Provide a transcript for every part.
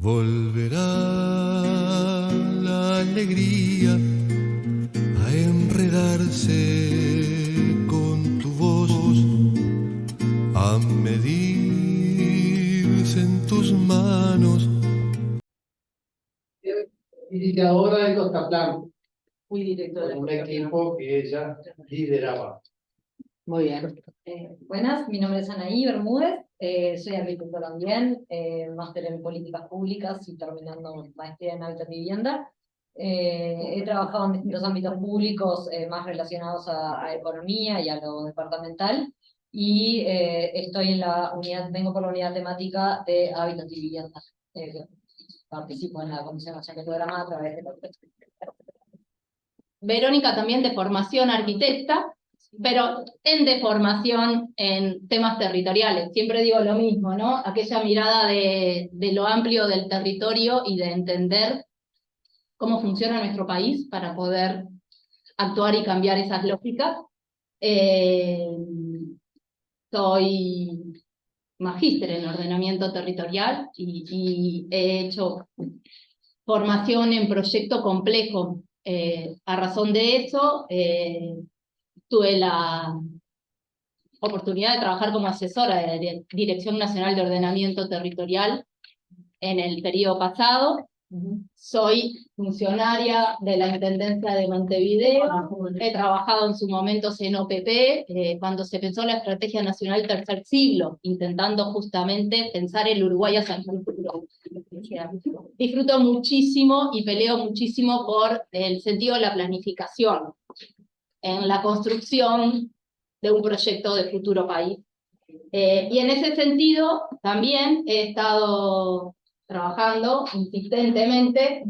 Volverá la alegría a enredarse con tu voz, a medirse en tus manos. Iniciadora de Costaplan, Fui directora. con un equipo que ella lideraba. Muy bien. Buenas, mi nombre es Anaí Bermúdez, soy arquitecta también, máster en políticas públicas y terminando maestría en hábitat y vivienda. He trabajado en distintos ámbitos públicos más relacionados a economía y a lo departamental, y estoy en la unidad, vengo por la unidad temática de hábitat y vivienda. Participo en la Comisión Nacional de Programa a través de la Verónica también de formación arquitecta, pero de formación en temas territoriales. Siempre digo lo mismo, ¿no? Aquella mirada de lo amplio del territorio y de entender cómo funciona nuestro país para poder actuar y cambiar esas lógicas. Soy magíster en ordenamiento territorial y he hecho formación en proyecto complejo. A razón de eso, tuve la oportunidad de trabajar como asesora de la Dirección Nacional de Ordenamiento Territorial en el periodo pasado. Soy funcionaria de la Intendencia de Montevideo. He trabajado en su momento en OPP, cuando se pensó la Estrategia Nacional Tercer Siglo, intentando justamente pensar el Uruguay hacia el futuro. Disfruto muchísimo y peleo muchísimo por el sentido de la planificación en la construcción de un proyecto de futuro país. Y en ese sentido también he estado trabajando insistentemente,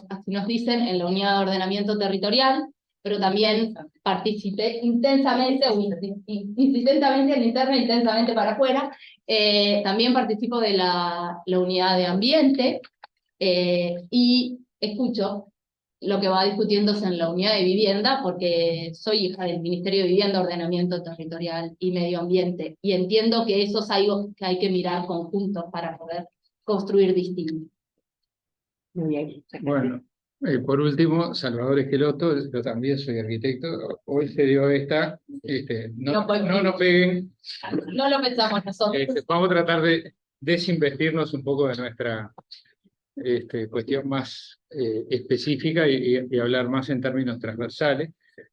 así nos dicen, en la Unidad de Ordenamiento Territorial, pero también participé intensamente, o insistentemente en la interna, intensamente para afuera. También participo de la Unidad de Ambiente, y escucho lo que va discutiéndose en la unidad de vivienda, porque soy hija del Ministerio de Vivienda, Ordenamiento Territorial y Medio Ambiente, y entiendo que eso es algo que hay que mirar conjuntos para poder construir distinto. Muy bien. Bueno, por último, Salvador Esqueloto, yo también soy arquitecto. Hoy se dio esta, no nos peguen. No lo pensamos nosotros. Vamos a tratar de desinvestirnos un poco de nuestra cuestión más específica y hablar más en términos transversales.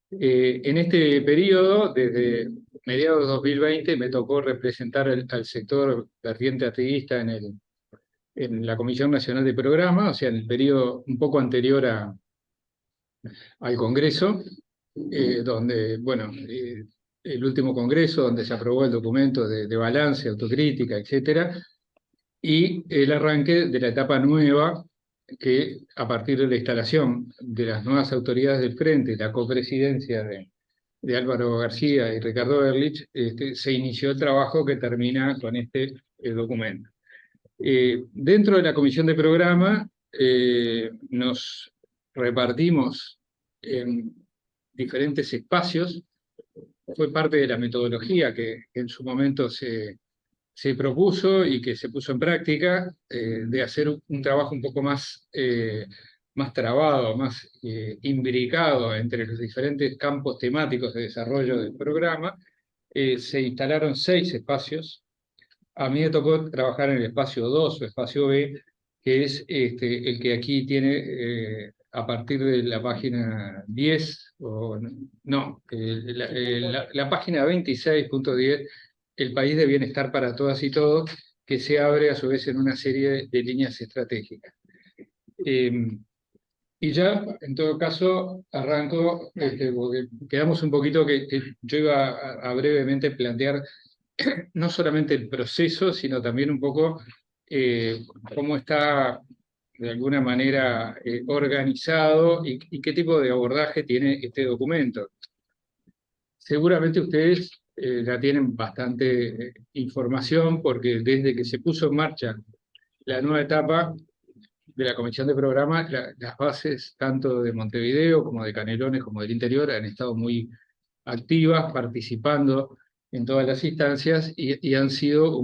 En este periodo, desde mediados de 2020, me tocó representar al sector vertiente ateísta en la Comisión Nacional de Programa, o sea, en el periodo un poco anterior al Congreso, donde, bueno, el último Congreso, donde se aprobó el documento de balance, autocrítica, etcétera, y el arranque de la etapa nueva, que a partir de la instalación de las nuevas autoridades del Frente, la copresidencia de Álvaro García y Ricardo Ehrlich, se inició el trabajo que termina con este documento. Dentro de la comisión de programa nos repartimos en diferentes espacios. Fue parte de la metodología que en su momento se propuso y que se puso en práctica, de hacer un trabajo un poco más trabado, más imbricado entre los diferentes campos temáticos de desarrollo del programa. Se instalaron 6 espacios. A mí me tocó trabajar en el espacio 2 o espacio B, que es el que aquí tiene a partir de la página 10, o no, la página 26.10, el país de bienestar para todas y todos, que se abre a su vez en una serie de líneas estratégicas. Y ya, en todo caso, arranco, porque quedamos un poquito que yo iba a brevemente plantear no solamente el proceso, sino también un poco cómo está de alguna manera organizado y qué tipo de abordaje tiene este documento. Seguramente ustedes ya tienen bastante información, porque desde que se puso en marcha la nueva etapa de la Comisión de Programa, las bases tanto de Montevideo como de Canelones como del interior han estado muy activas, participando en todas las instancias, y han sido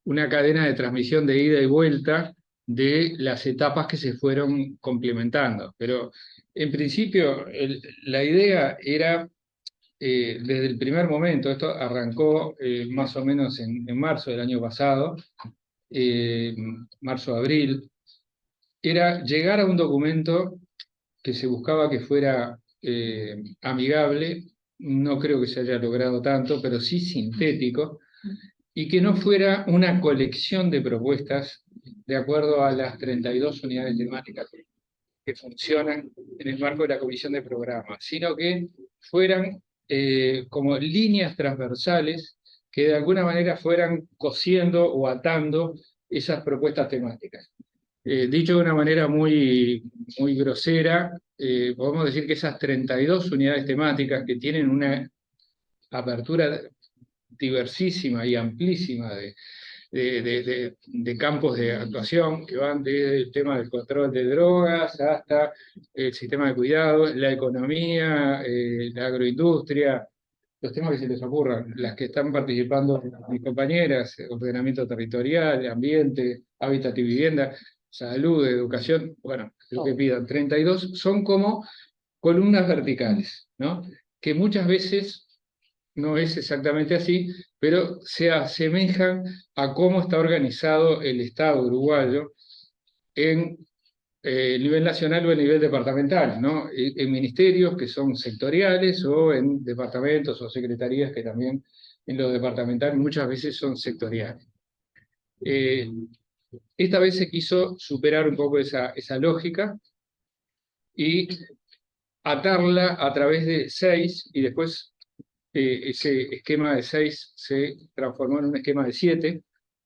una cadena de transmisión de ida y vuelta de las etapas que se fueron complementando. Pero en principio la idea era, desde el primer momento, esto arrancó más o menos en marzo del año pasado, marzo-abril, era llegar a un documento que se buscaba que fuera amigable, no creo que se haya logrado tanto, pero sí sintético, y que no fuera una colección de propuestas de acuerdo a las 32 unidades temáticas que funcionan en el marco de la Comisión de Programas, sino que fueran como líneas transversales que de alguna manera fueran cosiendo o atando esas propuestas temáticas. Dicho de una manera muy grosera, podemos decir que esas 32 unidades temáticas que tienen una apertura diversísima y amplísima de campos de actuación, que van desde el tema del control de drogas hasta el sistema de cuidados, la economía, la agroindustria, los temas que se les ocurran, las que están participando mis compañeras, ordenamiento territorial, ambiente, hábitat y vivienda, salud, educación, bueno, lo que pidan, 32, son como columnas verticales, ¿no? Que muchas veces no es exactamente así, pero se asemejan a cómo está organizado el Estado uruguayo en nivel nacional o en nivel departamental, ¿no? En ministerios que son sectoriales o en departamentos o secretarías que también en los departamentales muchas veces son sectoriales. Esta vez se quiso superar un poco esa lógica y atarla a través de 6 y después ese esquema de 6 se transformó en un esquema de 7,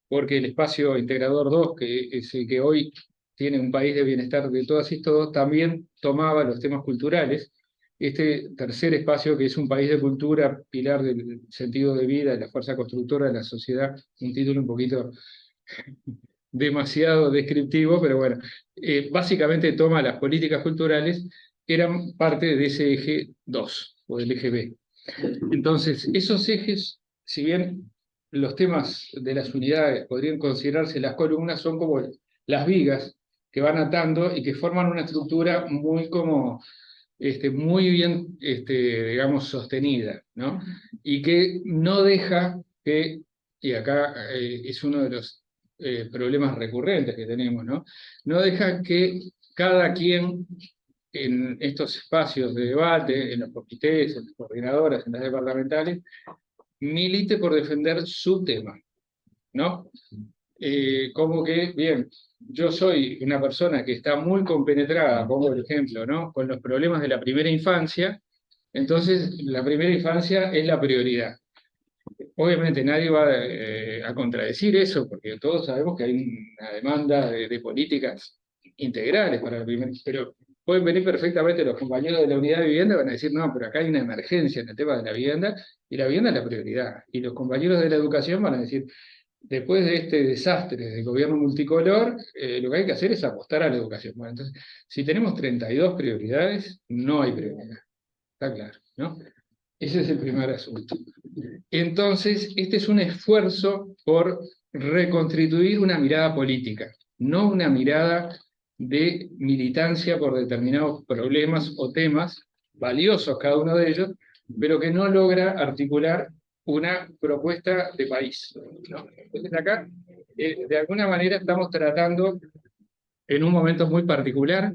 porque el espacio integrador 2, que es el que hoy tiene un país de bienestar de todas y todos, también tomaba los temas culturales. Este tercer espacio, que es un país de cultura, pilar del sentido de vida, de la fuerza constructora de la sociedad, un título un poquito demasiado descriptivo, pero bueno, básicamente toma las políticas culturales, eran parte de ese eje 2, o del eje B. Entonces, esos ejes, si bien los temas de las unidades podrían considerarse las columnas, son como las vigas que van atando y que forman una estructura muy muy bien, digamos, sostenida, ¿no? Y que no deja que, y acá es uno de los problemas recurrentes que tenemos, ¿no? No deja que cada quien en estos espacios de debate, en los comités, en las coordinadoras, en las departamentales, milite por defender su tema, ¿no? Como que, bien, yo soy una persona que está muy compenetrada, pongo el ejemplo, ¿no? Con los problemas de la primera infancia, entonces la primera infancia es la prioridad. Obviamente nadie va a contradecir eso, porque todos sabemos que hay una demanda de políticas integrales para la primera, pero pueden venir perfectamente los compañeros de la unidad de vivienda y van a decir, no, pero acá hay una emergencia en el tema de la vivienda, y la vivienda es la prioridad. Y los compañeros de la educación van a decir, después de este desastre de gobierno multicolor, lo que hay que hacer es apostar a la educación. Bueno, entonces, si tenemos 32 prioridades, no hay prioridad. Está claro, ¿no? Ese es el primer asunto. Entonces, este es un esfuerzo por reconstituir una mirada política, no una mirada de militancia por determinados problemas o temas, valiosos cada uno de ellos, pero que no logra articular una propuesta de país, ¿no? Entonces acá, de alguna manera, estamos tratando en un momento muy particular,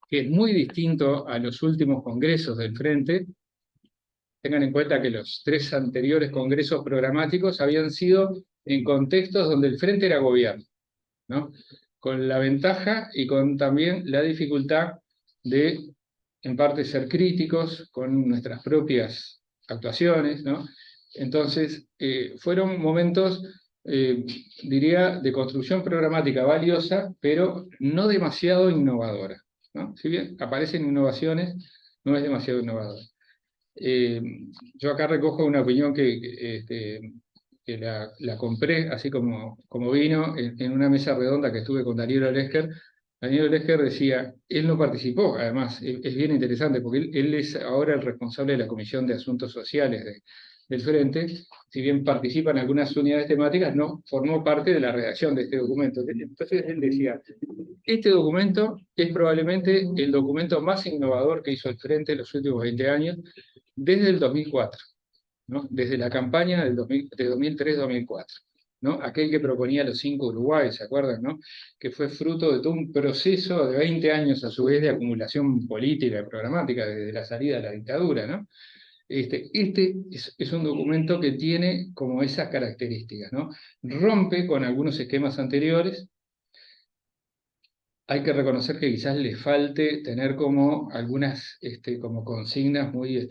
que es muy distinto a los últimos congresos del Frente. Tengan en cuenta que los 3 anteriores congresos programáticos habían sido en contextos donde el Frente era gobierno, ¿no? Con la ventaja y con también la dificultad de, en parte, ser críticos con nuestras propias actuaciones, ¿no? Entonces, fueron momentos, diría, de construcción programática valiosa, pero no demasiado innovadora, ¿no? Si bien aparecen innovaciones, no es demasiado innovadora. Yo acá recojo una opinión que la compré, así como vino, en una mesa redonda que estuve con Daniel Olesker. Daniel Olesker decía, él no participó, además, es bien interesante, porque él es ahora el responsable de la Comisión de Asuntos Sociales del Frente, si bien participa en algunas unidades temáticas, no formó parte de la redacción de este documento. Entonces él decía, este documento es probablemente el documento más innovador que hizo el Frente en los últimos 20 años, desde el 2004, ¿no? Desde la campaña de 2003-2004. ¿No? Aquel que proponía los 5 Uruguay, ¿se acuerdan? ¿No? Que fue fruto de todo un proceso de 20 años a su vez de acumulación política y programática desde la salida de la dictadura, ¿no? Este es un documento que tiene como esas características, ¿no? Rompe con algunos esquemas anteriores. Hay que reconocer que quizás le falte tener como algunas como consignas muy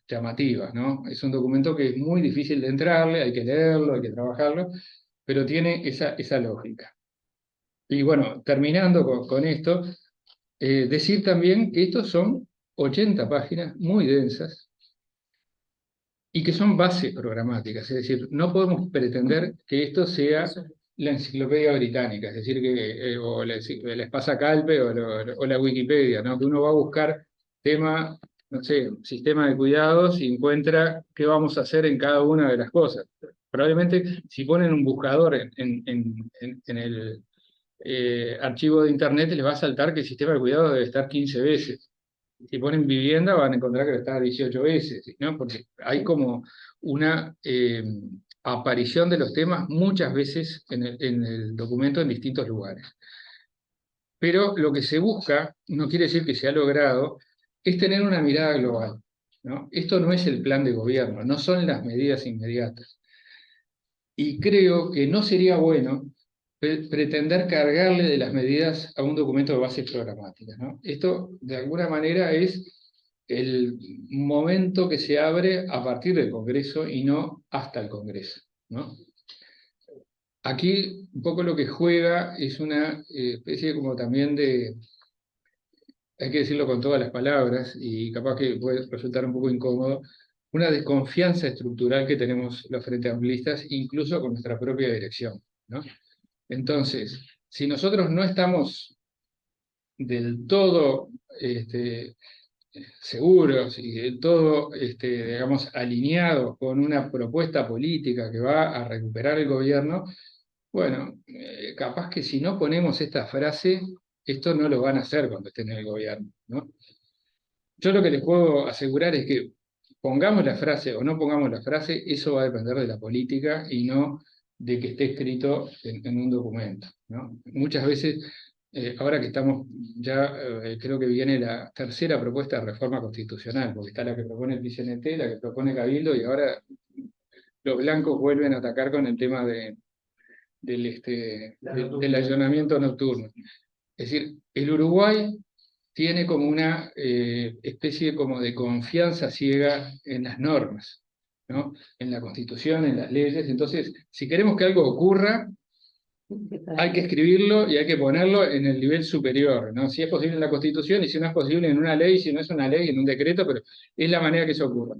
llamativas, ¿no? Es un documento que es muy difícil de entrarle, hay que leerlo, hay que trabajarlo, pero tiene esa lógica. Y bueno, terminando con esto, decir también que estos son 80 páginas muy densas y que son bases programáticas, es decir, no podemos pretender que esto sea la enciclopedia británica, es decir, que, o la Espasa Calpe o la Wikipedia, ¿no? Que uno va a buscar tema, no sé, sistema de cuidados y encuentra qué vamos a hacer en cada una de las cosas. Probablemente si ponen un buscador en el archivo de internet les va a saltar que el sistema de cuidados debe estar 15 veces. Si ponen vivienda van a encontrar que está 18 veces, ¿no? Porque hay como una aparición de los temas muchas veces en el documento en distintos lugares. Pero lo que se busca, no quiere decir que se ha logrado, es tener una mirada global, ¿no? Esto no es el plan de gobierno, no son las medidas inmediatas. Y creo que no sería bueno pretender cargarle de las medidas a un documento de bases programáticas, ¿no? Esto, de alguna manera, es el momento que se abre a partir del Congreso y no hasta el Congreso, ¿no? Aquí, un poco lo que juega es una especie como también de, hay que decirlo con todas las palabras, y capaz que puede resultar un poco incómodo, una desconfianza estructural que tenemos los Frente Amplistas, incluso con nuestra propia dirección, ¿no? Entonces, si nosotros no estamos del todo seguros y del todo, digamos, alineados con una propuesta política que va a recuperar el gobierno, bueno, capaz que si no ponemos esta frase, esto no lo van a hacer cuando estén en el gobierno, ¿no? Yo lo que les puedo asegurar es que pongamos la frase o no pongamos la frase, eso va a depender de la política y no de que esté escrito en un documento, ¿no? Muchas veces, ahora que estamos ya, creo que viene la tercera propuesta de reforma constitucional, porque está la que propone el PCNT, la que propone Cabildo, y ahora los blancos vuelven a atacar con el tema del allanamiento nocturno. Es decir, el Uruguay tiene como una especie como de confianza ciega en las normas, ¿no? En la Constitución, en las leyes. Entonces, si queremos que algo ocurra, hay que escribirlo y hay que ponerlo en el nivel superior, ¿no? Si es posible en la Constitución y si no es posible en una ley, si no es una ley, en un decreto, pero es la manera que eso ocurra.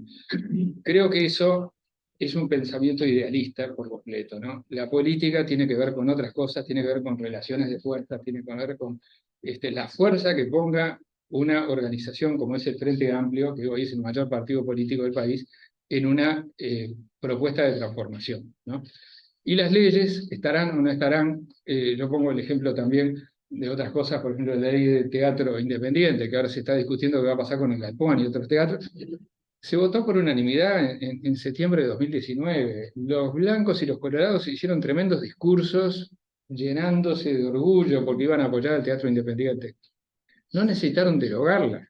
Creo que eso es un pensamiento idealista por completo, ¿no? La política tiene que ver con otras cosas, tiene que ver con relaciones de fuerza, tiene que ver con la fuerza que ponga una organización como es el Frente Amplio, que hoy es el mayor partido político del país, en una propuesta de transformación, ¿no? Y las leyes estarán o no estarán, yo pongo el ejemplo también de otras cosas, por ejemplo la ley de teatro independiente, que ahora se está discutiendo qué va a pasar con el Galpón y otros teatros. Se votó por unanimidad en septiembre de 2019. Los blancos y los colorados hicieron tremendos discursos llenándose de orgullo porque iban a apoyar al teatro independiente. No necesitaron derogarla,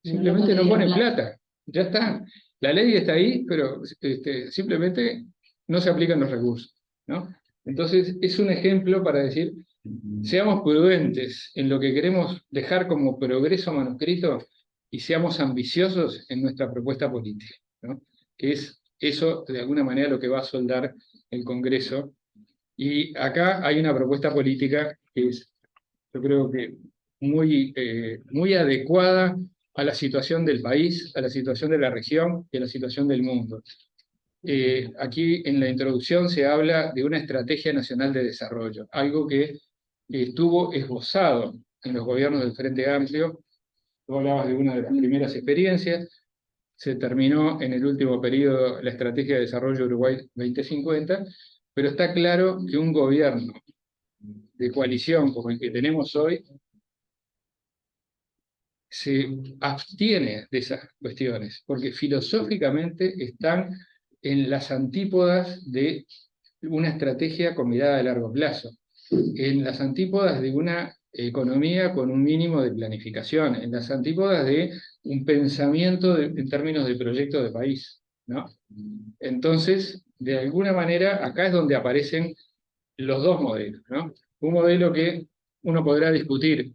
simplemente no ponen plata, ya está. La ley está ahí, pero simplemente no se aplican los recursos, ¿no? Entonces es un ejemplo para decir, seamos prudentes en lo que queremos dejar como progreso manuscrito y seamos ambiciosos en nuestra propuesta política, ¿no? Que es eso, de alguna manera, lo que va a soldar el Congreso. Y acá hay una propuesta política que es, yo creo que muy adecuada a la situación del país, a la situación de la región y a la situación del mundo. Aquí en la introducción se habla de una estrategia nacional de desarrollo, algo que estuvo esbozado en los gobiernos del Frente Amplio. Tú hablabas de una de las primeras experiencias. se terminó en el último periodo la Estrategia de Desarrollo Uruguay 2050, pero está claro que un gobierno de coalición como el que tenemos hoy se abstiene de esas cuestiones, porque filosóficamente están en las antípodas de una estrategia con mirada a largo plazo, en las antípodas de una economía con un mínimo de planificación, en las antípodas de un pensamiento en términos de proyecto de país, ¿no? Entonces, de alguna manera, acá es donde aparecen los dos modelos, ¿no? Un modelo que uno podrá discutir,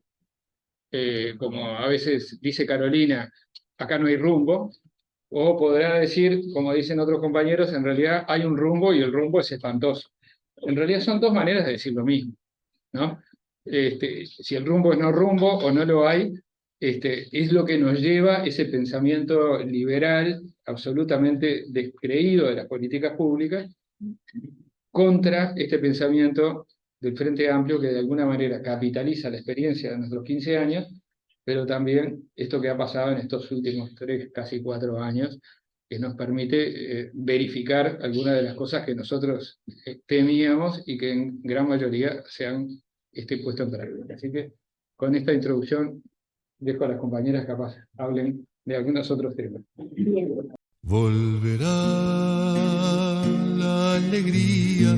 como a veces dice Carolina, acá no hay rumbo, o podrá decir, como dicen otros compañeros, en realidad hay un rumbo y el rumbo es espantoso. En realidad son dos maneras de decir lo mismo, ¿no? Si el rumbo es no rumbo o no lo hay, es lo que nos lleva ese pensamiento liberal absolutamente descreído de las políticas públicas contra este pensamiento del Frente Amplio que de alguna manera capitaliza la experiencia de nuestros 15 años, pero también esto que ha pasado en estos últimos 3, casi 4 años, que nos permite verificar algunas de las cosas que nosotros temíamos y que en gran mayoría se han puesto en práctica. Así que con esta introducción dejo a las compañeras capaz hablen de algunos otros temas. Volverá la alegría